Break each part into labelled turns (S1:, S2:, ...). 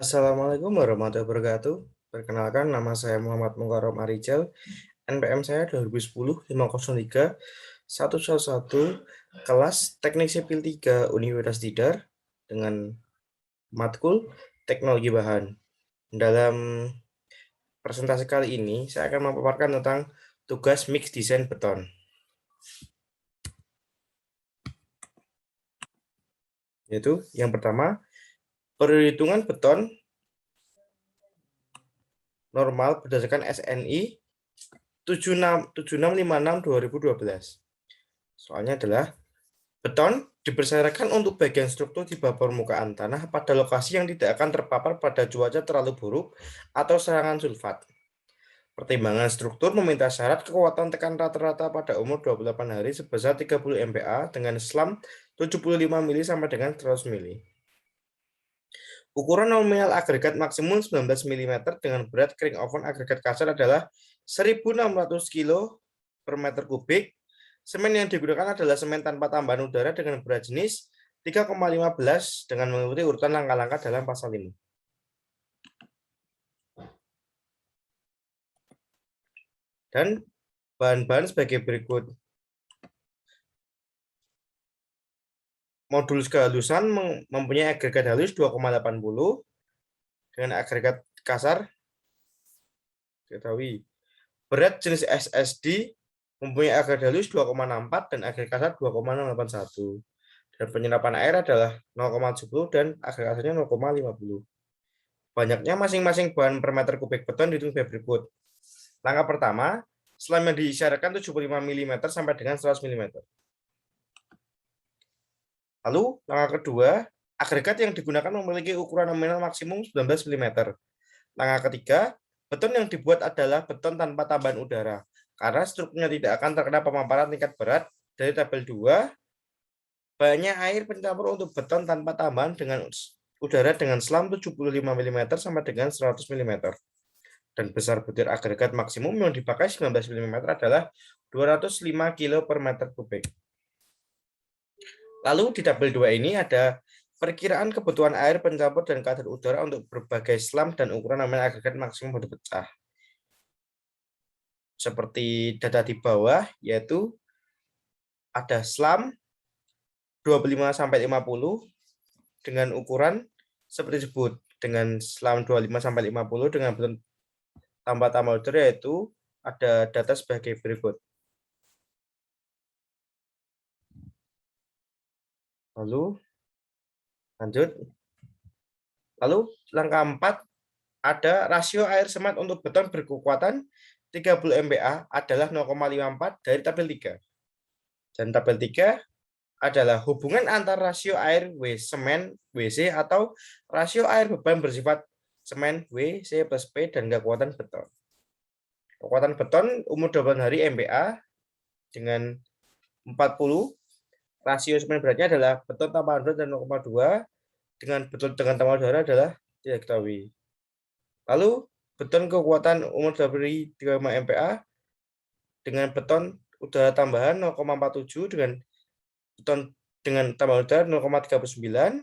S1: Assalamualaikum warahmatullahi wabarakatuh. Perkenalkan, nama saya Muhammad Mukarram Arijal. NPM saya 2010-503-111, kelas Teknik Sipil 3 Universitas Tidar dengan matkul Teknologi Bahan. Dalam presentasi kali ini, saya akan memaparkan tentang tugas mix desain beton. Yaitu yang pertama, perhitungan beton normal berdasarkan SNI 7656/2012. Soalnya adalah beton dipersyaratkan untuk bagian struktur di bawah permukaan tanah pada lokasi yang tidak akan terpapar pada cuaca terlalu buruk atau serangan sulfat. Pertimbangan struktur meminta syarat kekuatan tekan rata-rata pada umur 28 hari sebesar 30 MPa dengan SLAM 75 mili sampai dengan 100 mili. Ukuran nominal agregat maksimum 19 mm dengan berat kering oven agregat kasar adalah 1.600 kg per meter kubik. Semen yang digunakan adalah semen tanpa tambahan udara dengan berat jenis 3,15 dengan mengikuti urutan langkah-langkah dalam pasal 5. Dan bahan-bahan sebagai berikut. Modul kehalusan mempunyai agregat halus 2,80 dengan agregat kasar ketahui. Berat jenis SSD mempunyai agregat halus 2,64 dan agregat kasar 2,81. Dan penyerapan air adalah 0,70 dan agregat kasarnya 0,50. Banyaknya masing-masing bahan per meter kubik beton dihitung sebagai berikut. Langkah pertama, SLAM yang diisyaratkan 75 mm sampai dengan 100 mm. Lalu, langkah kedua, agregat yang digunakan memiliki ukuran nominal maksimum 19 mm. Langkah ketiga, beton yang dibuat adalah beton tanpa tambahan udara, karena strukturnya tidak akan terkena pemaparan tingkat berat. Dari tabel 2, banyak air pencampur untuk beton tanpa tambahan dengan udara dengan SLAM 75 mm sampai dengan 100 mm. Dan besar butir agregat maksimum yang dipakai 19 mm adalah 205 kg per meter kubik. Lalu di tabel 2 ini ada perkiraan kebutuhan air pencampur dan kadar udara untuk berbagai SLAM dan ukuran nominal agregat maksimum batu pecah. Seperti data di bawah, yaitu ada SLAM 25-50 dengan ukuran seperti disebut, dengan SLAM 25-50 dengan beton tanpa tambah udara, yaitu ada data sebagai berikut. Lalu lanjut. Lalu langkah 4 ada rasio air semat untuk beton berkekuatan 30 MPa adalah 0,54 dari tabel 3. Dan tabel 3 adalah hubungan antar rasio air W semen WC atau rasio air beban bersifat semen WC plus P dan kekuatan beton. Kekuatan beton umur 28 hari MPa dengan 40. Rasio semen beratnya adalah beton tambah udara dan 0,2 dengan beton dengan tambah udara adalah tidak diketahui. Lalu beton kekuatan umur dari 35 MPa dengan beton udara tambahan 0,47 dengan beton dengan tambahan udara 0,39.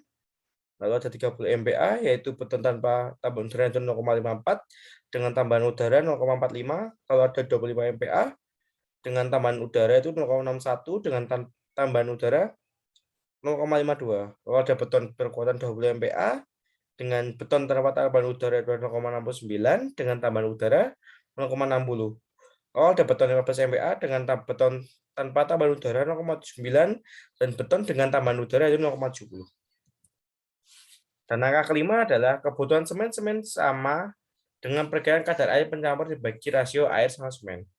S1: Lalu ada 30 MPa yaitu beton tanpa tambahan udara itu 0,54 dengan tambahan udara 0,45. Kalau ada 25 MPa dengan tambahan udara itu 0,61 dengan tambahan udara 0,52. Kalau ada beton berkekuatan 20 MPa dengan beton tanpa tambahan udara 0,69 dengan tambahan udara 0,60. Kalau ada beton 15 MPa dengan beton tanpa tambahan udara 0,9 dan beton dengan tambahan udara itu 0,70. Dan angka kelima adalah kebutuhan semen sama dengan perkiraan kadar air pencampur dibagi rasio air sama semen.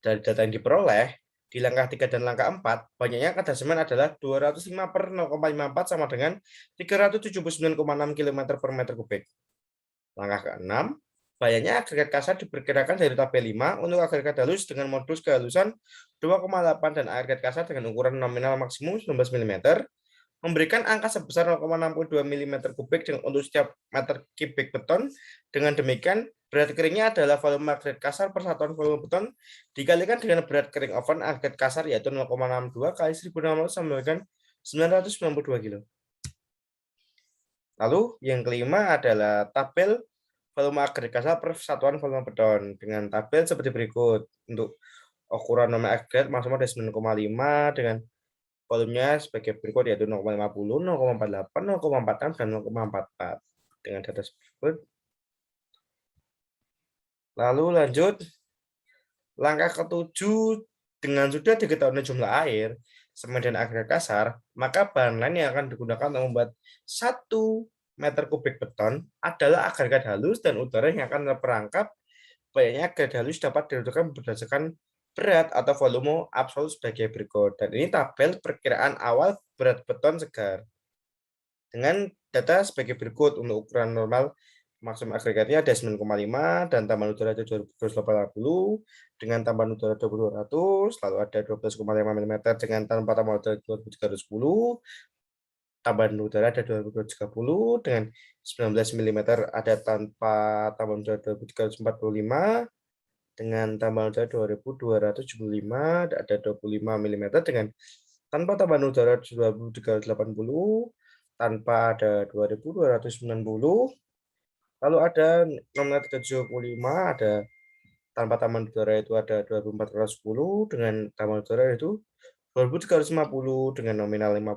S1: Dari data yang diperoleh, di langkah 3 dan langkah 4, banyaknya kadar semen adalah 205/0,54 sama dengan 379,6 km per meter kubik. Langkah ke-6, banyaknya agregat kasar diperkirakan dari tabel 5 untuk agregat halus dengan modus kehalusan 2,8 dan agregat kasar dengan ukuran nominal maksimum 19 mm, memberikan angka sebesar 0,62 mm kubik untuk setiap meter kubik beton. Dengan demikian, berat keringnya adalah volume agregat kasar per satuan volume beton dikalikan dengan berat kering oven agregat kasar, yaitu 0,62 kali 1.600 sama dengan 992 kg. Lalu yang kelima adalah tabel volume agregat kasar per satuan volume beton dengan tabel seperti berikut. Untuk ukuran volume agregat maksimal ada 9,5 dengan volumenya sebagai berikut yaitu 0,50, 0,48, 0,46 dan 0,44 dengan data tersebut. Lalu lanjut langkah ketujuh, dengan sudah diketahui jumlah air, semen dan agregat kasar, maka bahan lain yang akan digunakan untuk membuat 1 meter kubik beton adalah agregat halus dan udara yang akan terperangkap. Banyaknya agregat halus dapat ditentukan berdasarkan berat atau volume absolut sebagai berikut. Dan ini tabel perkiraan awal berat beton segar. Dengan data sebagai berikut untuk ukuran normal maksimum agregatnya ada 9,5 dan tambahan udara ada 2280 dengan tambahan udara 2200, lalu ada 12,5 mm dengan tanpa tambahan udara 2310, tambahan udara ada 2230 dengan 19 mm ada tanpa tambahan udara 2345 dengan tambahan udara 2275 ada 25 mm dengan tanpa tambahan udara 2380 tanpa ada 2290. Lalu ada 6,375 ada tanpa tambahan udara itu ada 2410 dengan tambahan udara itu 2350 dengan nominal 50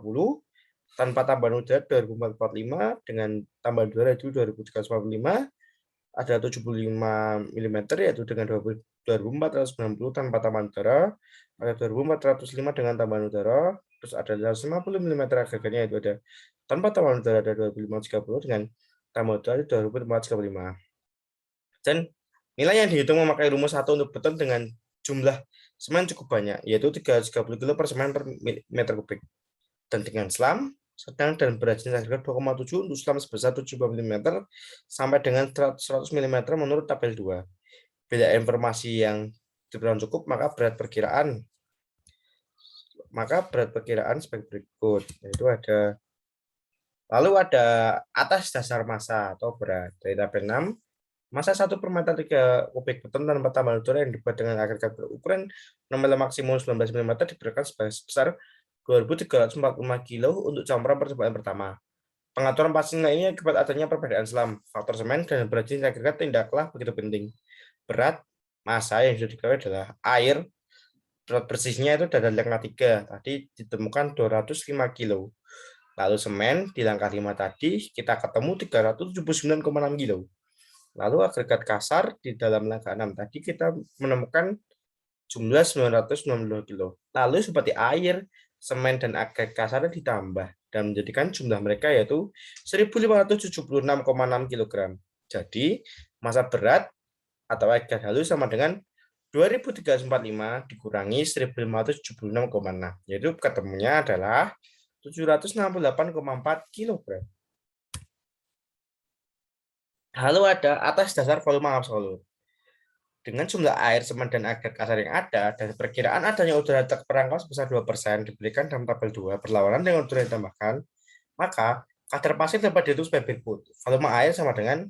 S1: tanpa tambahan udara 2445 dengan tambahan udara itu 2355 ada 75 mm yaitu dengan 2490 tanpa tambahan udara ada 2405 dengan tambahan udara terus ada 150 mm agregatnya itu ada tanpa tambahan udara ada 2530 dengan tambah udara 2435. Dan nilai yang dihitung memakai rumus 1 untuk beton dengan jumlah semen cukup banyak, yaitu 330 kg per semen per meter kubik. Dan dengan selam sedang dan berat jenis agregat 2,7 untuk selam sebesar 70 mm sampai dengan 100 mm menurut tabel 2. Bila informasi yang diperlukan cukup, maka berat perkiraan sebagai berikut, yaitu ada lalu ada atas dasar massa atau berat dari tabel 6. Massa 1 per meter 3 kubik beton tanpa tambahan udara yang dibuat dengan agregat berukuran nominal maksimum 19 mm diberikan sebesar 2.345 kg untuk campuran percobaan pertama. Pengaturan pastinya ini akibat adanya perbedaan selam, faktor semen, dan berat jenis agregat tidaklah begitu penting. Berat, massa yang sudah diketahui adalah air, berat bersihnya itu dari langkah 3, tadi ditemukan 205 kg. Lalu semen di langkah 5 tadi kita ketemu 379,6 kg. Lalu agregat kasar di dalam langkah 6 tadi kita menemukan jumlah 992 kg. Lalu seperti air, semen, dan agregat kasar ditambah dan menjadikan jumlah mereka yaitu 1576,6 kg. Jadi massa berat atau agregat halus sama dengan 2345 dikurangi 1576,6, yaitu ketemunya adalah 768,4 kg. Lalu ada atas dasar volume absolut. Dengan jumlah air, semen, dan agregat kasar yang ada, dan perkiraan adanya udara terperangkap sebesar 2% diberikan dalam tabel 2 berlawanan dengan udara yang ditambahkan, maka kadar pasir dapat dihitung sebagai berikut. Volume air sama dengan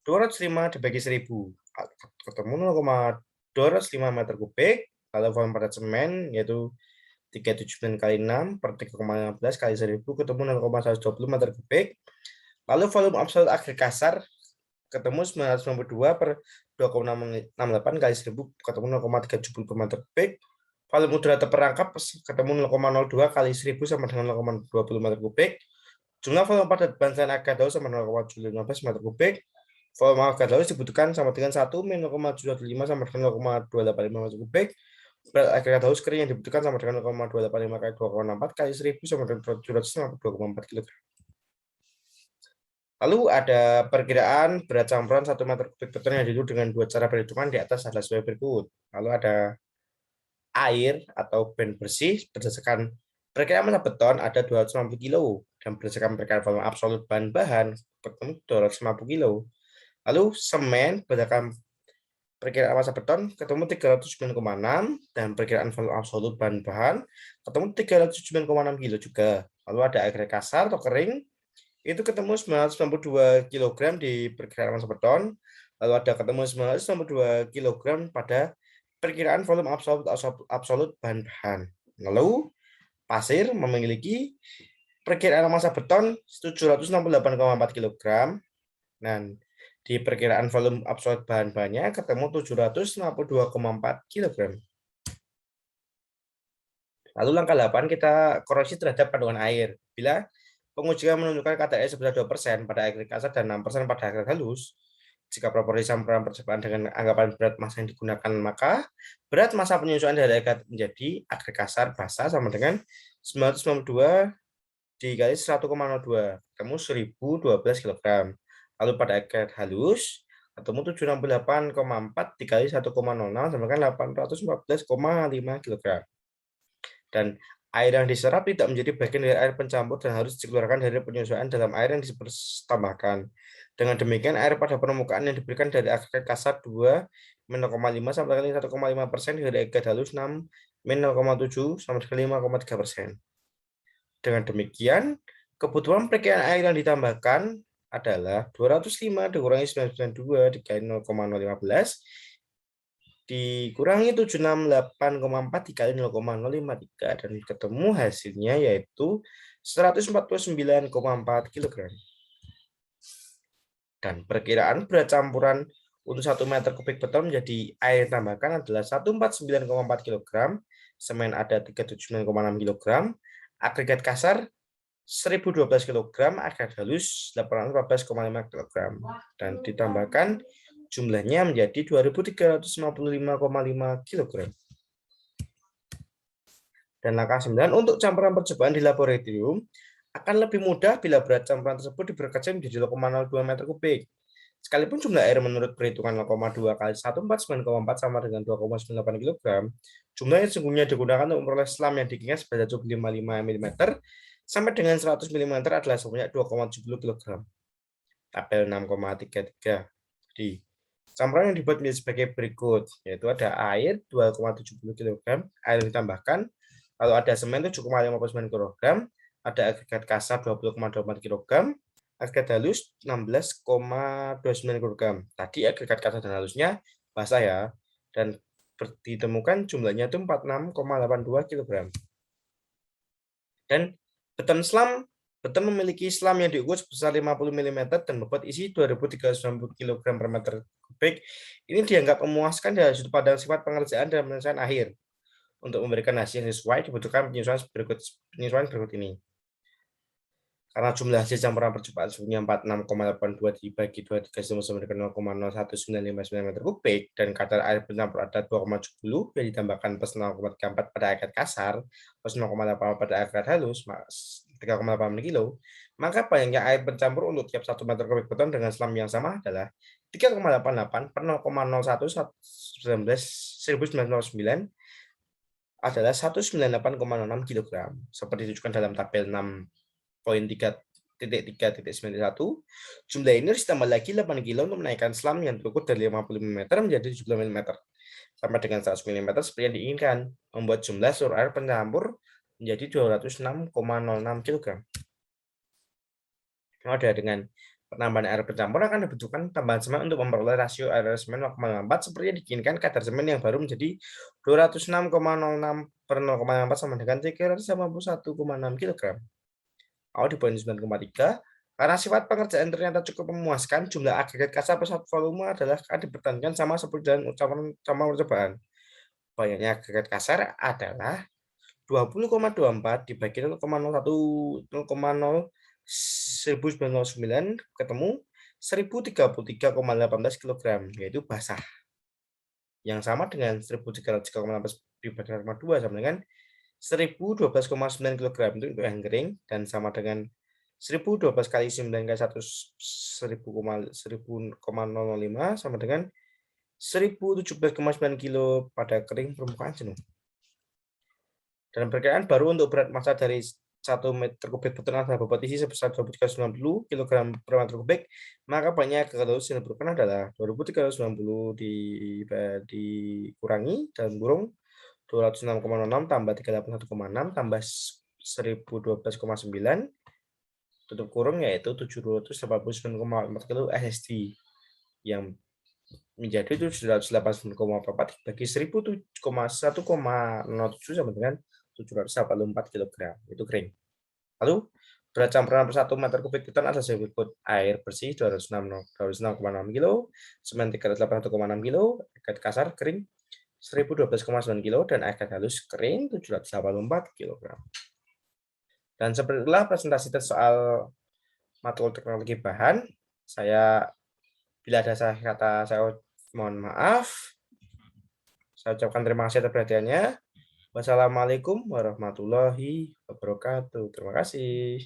S1: 205 dibagi 1000, ketemu 0,205 meter kubik, lalu volume padat semen yaitu 379 kali 6 per 3,15 kali 1000 ketemu 0,120 meter kubik. Lalu volume absolut agregat kasar ketemu 992 per 2,68 kali 1000 ketemu 0,370 meter kubik. Volume udara terperangkap ketemu 0,02 kali 1000 sama dengan 0,20 meter kubik. Jumlah volume padat bahan agregat halus sama 0,715 meter kubik. Volume agregat halus dibutuhkan sama dengan 1 min 0,715 sama dengan 0,285 meter kubik. Berat agregat halus kering yang dibutuhkan sama dengan 0,285 kali 2,64 kali 1000 sama dengan 752,4 kg. Lalu ada perkiraan berat campuran 1 meter kubik beton yang dihitung dengan dua cara perhitungan di atas adalah sebagai berikut. Lalu ada air atau band bersih berdasarkan perkiraan massa beton ada 250 kg dan berdasarkan perkiraan volume absolut bahan-bahan bertemu 250 kg. Lalu semen berdasarkan perkiraan massa beton ketemu 309,6 dan perkiraan volume absolut bahan-bahan ketemu 309,6 kg juga. Lalu ada agregat kasar atau kering itu ketemu 992 kg di perkiraan massa beton, lalu ada ketemu 992 kg pada perkiraan volume absolut bahan-bahan. Lalu pasir memiliki Perkiraan massa beton 768,4 kg. Dan di perkiraan volume absolut bahan-bahannya ketemu 752,4 kg. Lalu langkah 8 kita koreksi terhadap kandungan air. Bila pengujian menunjukkan kadar air sebesar 2% pada air kasar dan 6% pada air halus, jika proporsi campuran percobaan dengan anggapan berat massa yang digunakan, maka berat massa penyesuaian dari agregat menjadi agregat kasar basah sama dengan 992 dikali 1,02, ketemu 1012 kg. Lalu pada agregat halus, ketemu 768,4 dikali 1,06 sama dengan 814,5 kg. Dan air yang diserap tidak menjadi bagian dari air pencampur dan harus dikeluarkan dari penyesuaian dalam air yang ditambahkan. Dengan demikian, air pada permukaan yang diberikan dari agregat kasar 2 -0,5 sampai dengan 1,5% dari agregat halus 6 -0,7 sama dengan 5,3%. Dengan demikian, kebutuhan perkiraan air yang ditambahkan adalah 205 dikurangi 992 dikali 0,015 dikurangi 768,4 dikali 0,053 dan ketemu hasilnya yaitu 149,4 kg. Dan perkiraan berat campuran untuk 1 meter kubik beton menjadi air tambahkan adalah 149,4 kg, semen ada 379,6 kg, agregat kasar 1012 kg, agregat halus 814,5 kg, dan ditambahkan jumlahnya menjadi 2.355,5 kg. Dan langkah 9 untuk campuran percobaan di laboratorium akan lebih mudah bila berat campuran tersebut diberkaca menjadi 0,02 meter kubik. Sekalipun jumlah air menurut perhitungan 0,2 kali 149,4 sama dengan 2,98 kg, jumlah yang sesungguhnya digunakan untuk memperoleh selam yang dikira sebanyak 755 mm sampai dengan 100 mm adalah sebanyak 2,70 kg. Tabel 6,33. Jadi, campuran yang dibuat menjadi sebagai berikut, yaitu ada air 2,70 kg, air ditambahkan, lalu ada semen 7,59 kg, ada agregat kasar 20,24 kg, agregat halus 16,29 kg. Tadi agregat kasar dan halusnya basah ya, dan ditemukan jumlahnya itu 46,82 kg. Dan beton memiliki selam yang diukur sebesar 50 mm dan bobot isi 2.390 kg per meter kubik. Ini dianggap memuaskan dari sudut pandang sifat pengerjaan dan penyelesaian akhir. Untuk memberikan hasil yang sesuai dibutuhkan penyesuaian berikut ini. Karena jumlah hasil campuran percobaan suhunya 46,82 dibagi 2 dikasih sama dengan 0,01959 meter kubik dan kadar air pencampur ada 2,70 yang ditambahkan plus 0,34 pada agregat kasar plus 0,8 pada agregat halus 3,8 kilo, maka banyaknya air pencampur untuk tiap 1 meter kubik beton dengan selam yang sama adalah 3,88 per 0,01 1909 adalah 198,06 kg. Seperti ditunjukkan dalam tabel 6.3.3.91, jumlah ini harus ditambah lagi 8 kg untuk menaikkan selam yang terukur dari 50 mm menjadi 70 mm. Sama dengan 100 mm seperti yang diinginkan, membuat jumlah seluruh air pencampur menjadi 206,06 kg. Ada dengan penambahan air pencampur akan dibutuhkan tambahan semen untuk memperoleh rasio air semen 0,4 seperti yang diinginkan. Kadar semen yang baru menjadi 206,06 per 0,4 sama dengan 351,6 kg. Di poin 9,3, karena sifat pengerjaan ternyata cukup memuaskan, jumlah agregat kasar per satu volume adalah akan dipertahankan sama seperti dalam percobaan. Banyaknya agregat kasar adalah 20,24 dibagi 0,1909 ketemu 1033,18 kg, yaitu basah. Yang sama dengan 1303,18 dibagi 2 sama dengan 1012,9 kg itu untuk yang kering dan sama dengan 1012 kali 9 kali 1 1000,005 sama dengan 1017,9 kg pada kering permukaan jenuh. Dan perkiraan baru untuk berat massa dari 1 meter kubik beton adalah bobot isi sebesar 2.390 kg per meter kubik, maka banyak kegalauan yang diperlukan adalah 2.390 dikurangi dalam kurung 206,06 tambah 381,6 tambah 1012,9 tutup kurung yaitu 789,4 kilo SSD yang menjadi 789,4 bagi 1.1,07 sama dengan 784 kg itu kering. Lalu Berat campuran per 1 meter kubik beton adalah berikut: air bersih 206,6 kg, semen 381,6 kg, agregat kasar kering 1012,9 kg, dan agregat halus kering 784 kg. Dan seperti itulah presentasi soal matkul teknologi bahan. Bila ada salah kata, saya mohon maaf. Saya ucapkan terima kasih atas perhatiannya. Wassalamualaikum warahmatullahi wabarakatuh. Terima kasih.